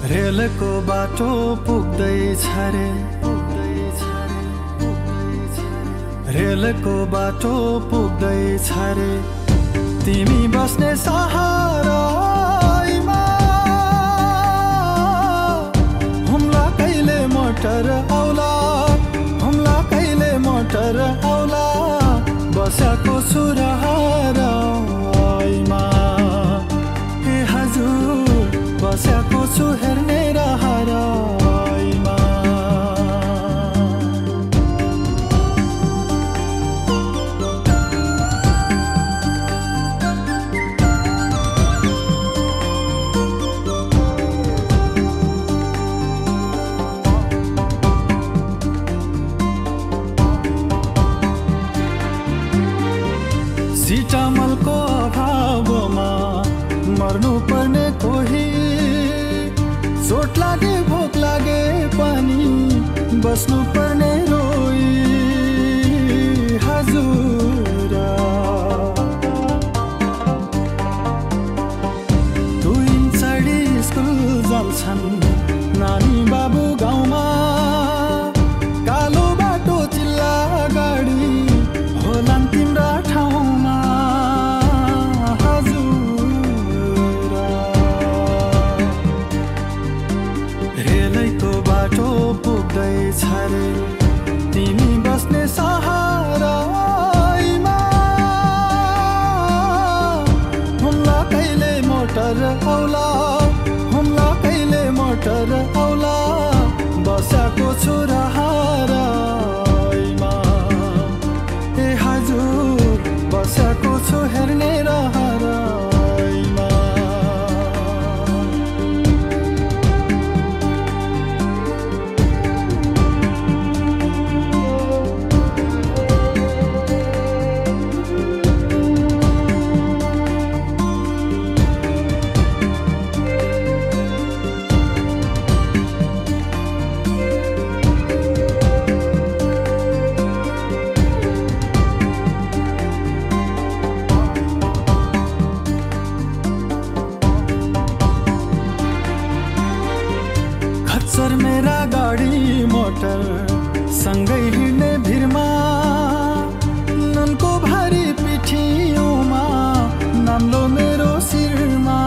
रेलको बाटो पुग्दैछ रे, रेलको बाटो पुग्दैछ रे, तिमी बस्ने सहारामा हुम्ला कहिले मोटर आउला, हुम्ला कहिले मोटर आउला, बसेको छु रहरमा ए हजुर बसेको छु हेर्ने रहरमा। सिटामलको अभावमा मर्नु पर्ने कोही, चोट लागे भोक लागे पनि बस्नु पर्ने रोई हजुर। 2 इन्चडी स्कुल जान्छन् नानी बाबु गाउँमा, कालो बाटो चिल्ला गाडी होलान् तिम्रा ठाउँमा हजुर। रेलैको बाटो पुग्दैछ रे, तिमी बस्ने सहारामा हुम्ला कहिले मोटर आउला, हुम्ला कहिले मोटर आउला, बसेको छु रहरमा ए हजुर बसेको छु हेर्ने रहरमा। खच्चर मेरा गाडी मोटर सँगै हिँड्ने भिरमा, ननको भारी पिठीमा नाम्लो मेरो शिरमा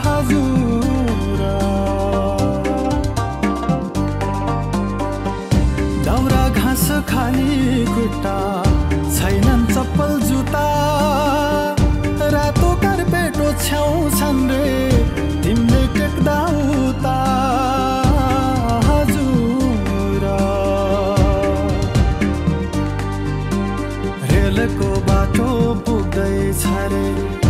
हजुर। दाउरा घाँस खाली खुट्टा छैनन् चप्पल जुत्ता, रातो कार्पेट ओछ्याउ छन् रे तिमीले टेक्दा उता हजुर। रेलको बाटो पुग्दैछ रे।